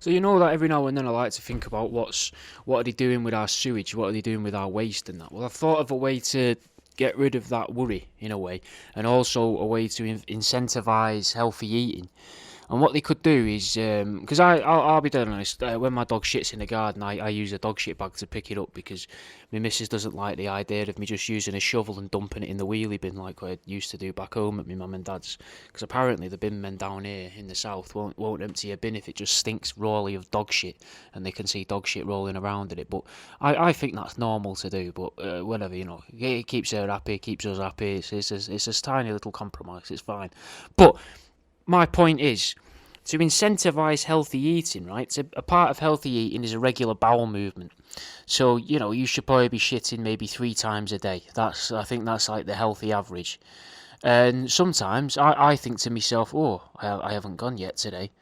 So you know that every now and then I like to think about what are they doing with our sewage, what are they doing with our waste and that. Well, I've thought of a way to get rid of that worry in a way, and also a way to incentivise healthy eating. And what they could do is, because I'll be dead honest, when my dog shits in the garden, I use a dog shit bag to pick it up because my missus doesn't like the idea of me just using a shovel and dumping it in the wheelie bin like I used to do back home at my mum and dad's. Because apparently the bin men down here in the south won't empty a bin if it just stinks rawly of dog shit and they can see dog shit rolling around in it. But I think that's normal to do, but whatever, it keeps her happy, keeps us happy. It's a tiny little compromise, it's fine. But my point is to incentivize healthy eating, right? So a part of healthy eating is a regular bowel movement. So, you should probably be shitting maybe 3 times a day. I think that's like the healthy average. And sometimes I think to myself, oh, I haven't gone yet today.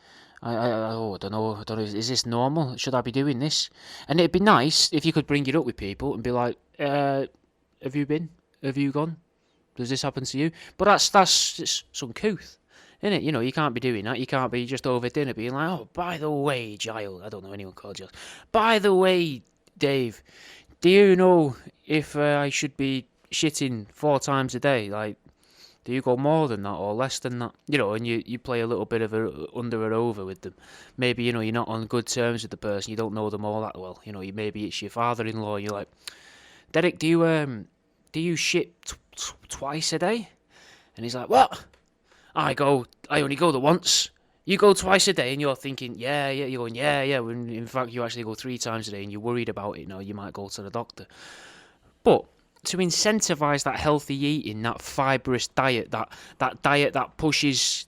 I don't know, is this normal? Should I be doing this? And it'd be nice if you could bring it up with people and be like, have you been? Have you gone? Does this happen to you? But that's just uncouth. Isn't it? You can't be doing that. You can't be just over dinner being like, oh, by the way, Giles. I don't know anyone called Giles. By the way, Dave, do you know if I should be shitting 4 times a day? Like, do you go more than that or less than that? And you play a little bit of a under or over with them. Maybe, you're not on good terms with the person. You don't know them all that well. Maybe it's your father-in-law. You're like, Derek, do you shit twice a day? And he's like, what? I only go the once. You go twice a day and you're thinking, yeah, you're going, yeah. When in fact you actually go 3 times a day and you're worried about it. You might go to the doctor. But to incentivise that healthy eating, that fibrous diet, that diet that pushes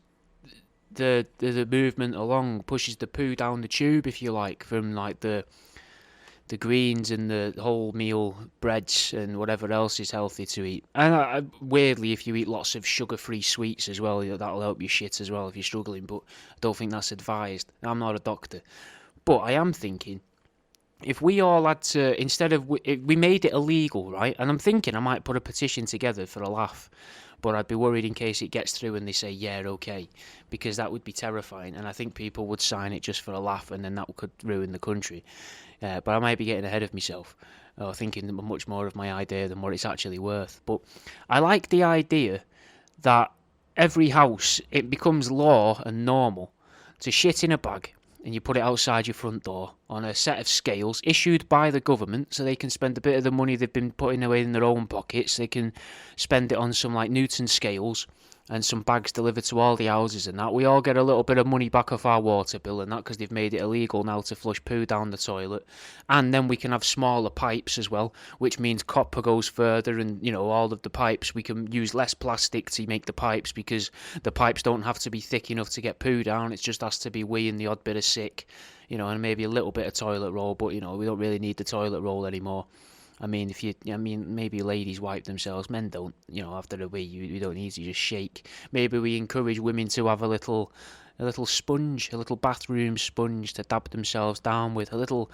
the movement along, pushes the poo down the tube, if you like, from like the greens and the wholemeal breads and whatever else is healthy to eat. And weirdly, if you eat lots of sugar-free sweets as well, that'll help you shit as well if you're struggling, but I don't think that's advised. I'm not a doctor. But I am thinking, if we all had to, instead of, we made it illegal, right? And I'm thinking I might put a petition together for a laugh, but I'd be worried in case it gets through and they say, yeah, okay, because that would be terrifying, and I think people would sign it just for a laugh, and then that could ruin the country. But I might be getting ahead of myself, or thinking much more of my idea than what it's actually worth. But I like the idea that every house, it becomes law and normal to shit in a bag, and you put it outside your front door on a set of scales issued by the government, so they can spend a bit of the money they've been putting away in their own pockets. They can spend it on some like Newton scales and some bags delivered to all the houses and that. We all get a little bit of money back off our water bill and that, because they've made it illegal now to flush poo down the toilet. And then we can have smaller pipes as well, which means copper goes further, and all of the pipes, we can use less plastic to make the pipes, because the pipes don't have to be thick enough to get poo down. It just has to be wee and the odd bit of sick, and maybe a little bit of toilet roll, but we don't really need the toilet roll anymore. Maybe ladies wipe themselves, men don't. After a wee, you don't need to just shake. Maybe we encourage women to have a little sponge, a little bathroom sponge to dab themselves down with, a little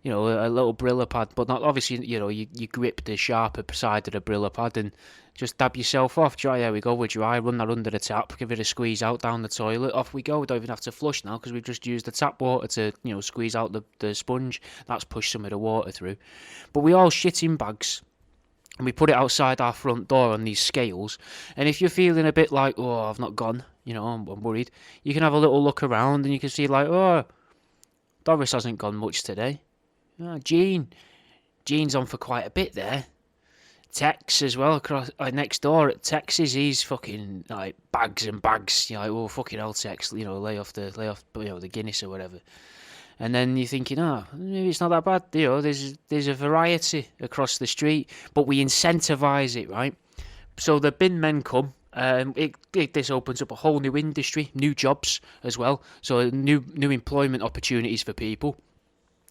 Brilla pad, but not obviously. You grip the sharper side of the Brilla pad and just dab yourself off. Dry, there we go. We're dry. Run that under the tap. Give it a squeeze out down the toilet. Off we go. We don't even have to flush now, because we've just used the tap water to squeeze out the sponge. That's pushed some of the water through. But we all shit in bags, and we put it outside our front door on these scales. And if you're feeling a bit like, oh, I've not gone, I'm worried, you can have a little look around and you can see like, oh, Doris hasn't gone much today. Oh, Gene's on for quite a bit there. Tex as well, across next door at Tex's, he's fucking like bags and bags. You're like, oh fucking hell, Tex, lay off the Guinness or whatever. And then you're thinking, oh, maybe it's not that bad. There's a variety across the street, but we incentivise it, right? So the bin men come. This opens up a whole new industry, new jobs as well. So new employment opportunities for people.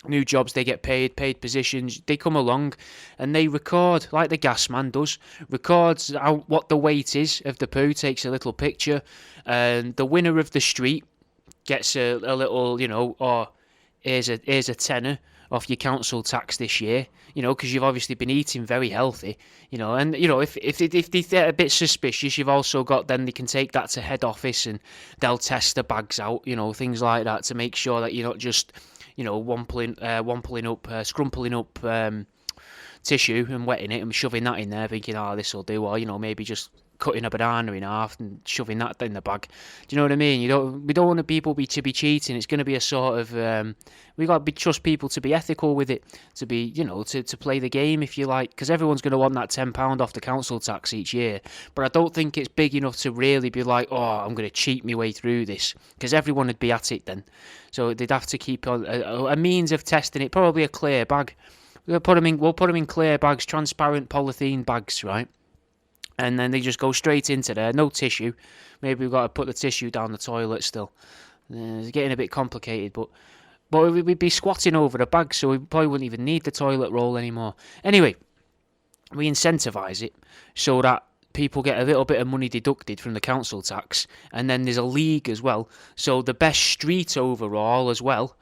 New jobs, they get paid positions. They come along and they record, like the gas man does, records out what the weight is of the poo, takes a little picture, and the winner of the street gets a little, or here's a tenner, off your council tax this year, because you've obviously been eating very healthy, and if they get a bit suspicious, you've also got, then they can take that to head office and they'll test the bags out, things like that, to make sure that you're not just, scrumpling up tissue and wetting it and shoving that in there, thinking, oh, this will do, or maybe just cutting a banana in half and shoving that in the bag. Do you know what I mean? We don't want people to be cheating. It's going to be a sort of we got to trust people to be ethical with it, to be to play the game, if you like, because everyone's going to want that £10 off the council tax each year. But I don't think it's big enough to really be like, oh, I'm going to cheat my way through this, because everyone would be at it then. So they'd have to keep on a means of testing it, probably a clear bag. We'll put them in clear bags, transparent polythene bags, right? And then they just go straight into there, no tissue. Maybe we've got to put the tissue down the toilet still. It's getting a bit complicated, but we'd be squatting over the bag, so we probably wouldn't even need the toilet roll anymore. Anyway, we incentivise it so that people get a little bit of money deducted from the council tax, and then there's a league as well. So the best street overall as well,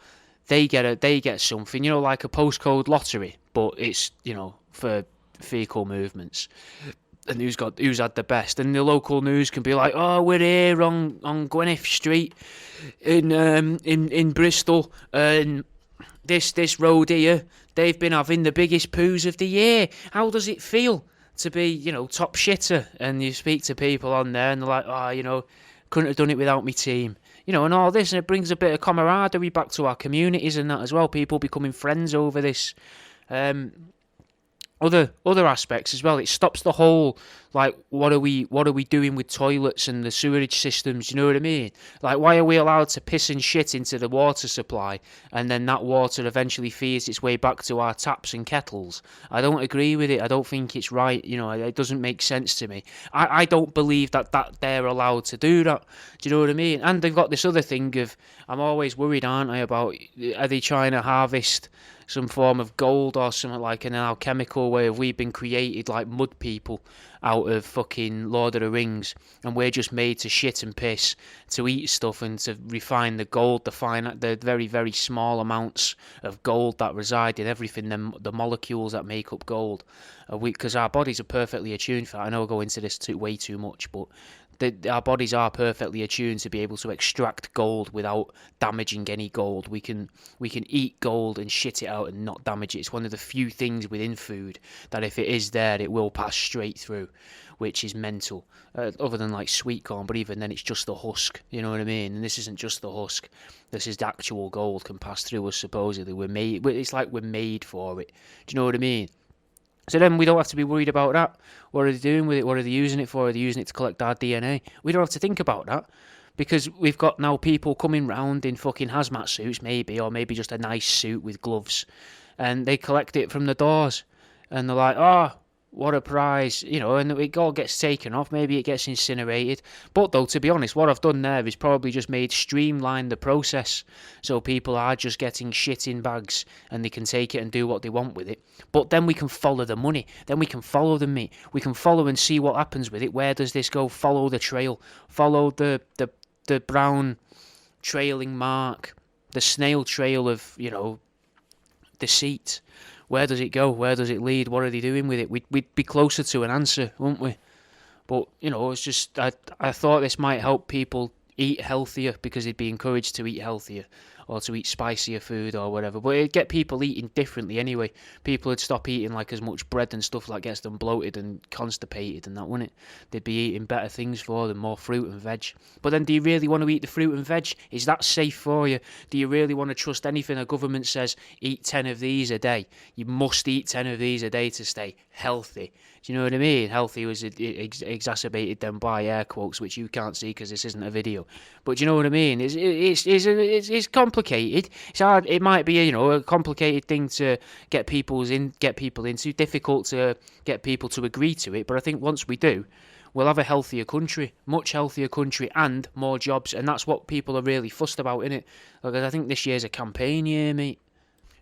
they get something, like a postcode lottery, but it's for vehicle movements. And who's had the best, and the local news can be like, oh, we're here on Gwynedd Street in Bristol, and this road here, they've been having the biggest poos of the year. How does it feel to be top shitter? And you speak to people on there and they're like, oh, couldn't have done it without my team, and all this, and it brings a bit of camaraderie back to our communities and that as well, people becoming friends over this. Other aspects as well. It stops the whole, like, what are we doing with toilets and the sewerage systems? You know what I mean? Like, why are we allowed to piss and shit into the water supply, and then that water eventually feeds its way back to our taps and kettles? I don't agree with it. I don't think it's right. It doesn't make sense to me. I don't believe that they're allowed to do that. Do you know what I mean? And they've got this other thing of, I'm always worried, aren't I, about, are they trying to harvest some form of gold or something, like an alchemical way of, we've been created like mud people out of fucking Lord of the Rings, and we're just made to shit and piss, to eat stuff and to refine the gold, the very, very small amounts of gold that reside in everything, the molecules that make up gold. Because our bodies are perfectly attuned for that. I know I go into this way too much, but our bodies are perfectly attuned to be able to extract gold without damaging any gold. We can eat gold and shit it out and not damage it. It's one of the few things within food that if it is there, it will pass straight through, which is mental. Other than like sweet corn, but even then it's just the husk, you know what I mean? And this isn't just the husk. This is the actual gold can pass through us, supposedly. It's like we're made for it. Do you know what I mean? So then we don't have to be worried about that. What are they doing with it? What are they using it for? Are they using it to collect our DNA? We don't have to think about that, because we've got now people coming round in fucking hazmat suits, maybe, or maybe just a nice suit with gloves, and they collect it from the doors, and they're like, oh, what a prize, and it all gets taken off. Maybe it gets incinerated. But though, to be honest, what I've done there is probably just streamline the process, so people are just getting shit in bags and they can take it and do what they want with it. But then we can follow the money. Then we can follow the meat. We can follow and see what happens with it. Where does this go? Follow the trail. Follow the brown trailing mark, the snail trail of deceit. Where does it go? Where does it lead? What are they doing with it? We'd be closer to an answer, wouldn't we? But, it's just, I thought this might help people eat healthier, because they'd be encouraged to eat healthier, or to eat spicier food or whatever. But it'd get people eating differently anyway. People would stop eating like as much bread and stuff that gets them bloated and constipated and that, wouldn't it? They'd be eating better things for them, more fruit and veg. But then, do you really want to eat the fruit and veg? Is that safe for you? Do you really want to trust anything a government says, eat 10 of these a day? You must eat 10 of these a day to stay healthy. Do you know what I mean? Healthy was exacerbated then by air quotes, which you can't see because this isn't a video. But do you know what I mean? It's complicated. It's hard. It might be a complicated thing to get people into. Difficult to get people to agree to it. But I think once we do, we'll have a healthier country, much healthier country, and more jobs. And that's what people are really fussed about, innit? Because I think this year's a campaign year, mate.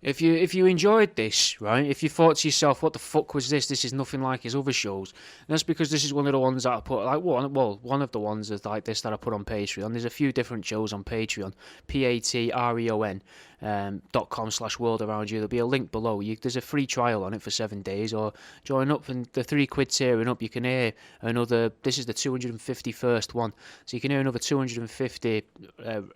If you enjoyed this, right, if you thought to yourself, what the fuck was this? This is nothing like his other shows. That's because this is one of the ones that I put, like, one of the ones like this that I put on Patreon. There's a few different shows on Patreon, Patreon, .com/world around you. There'll be a link below. There's a free trial on it for 7 days, or join up and the £3 tier and up. You can hear another. This is the 251st one, so you can hear another 250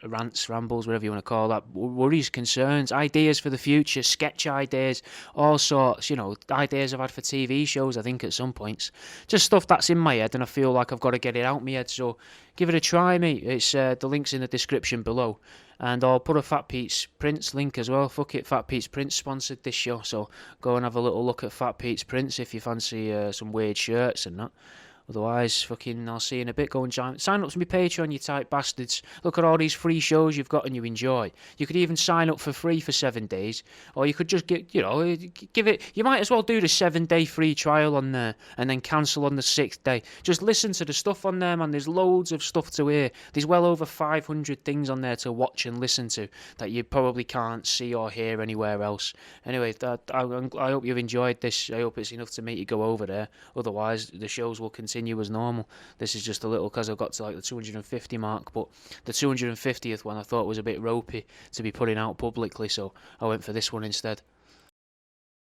rants, rambles, whatever you want to call that. Worries, concerns, ideas for the future, sketch ideas, all sorts. Ideas I've had for TV shows. I think at some points, just stuff that's in my head, and I feel like I've got to get it out my head. So give it a try, mate. It's the link's in the description below. And I'll put a Fat Pete's Prints link as well. Fuck it, Fat Pete's Prints sponsored this show, so go and have a little look at Fat Pete's Prints if you fancy some weird shirts and that. Otherwise, I'll see you in a bit. Go and sign up to my Patreon, you tight bastards. Look at all these free shows you've got and you enjoy. You could even sign up for free for 7 days, or you could just give it. You might as well do the 7-day free trial on there and then cancel on the 6th day. Just listen to the stuff on there, man. There's loads of stuff to hear. There's well over 500 things on there to watch and listen to that you probably can't see or hear anywhere else. Anyway, I hope you've enjoyed this. I hope it's enough to make you go over there. Otherwise, the shows will continue as normal. This is just a little because I've got to like the 250 mark, but the 250th one I thought was a bit ropey to be putting out publicly, so I went for this one instead.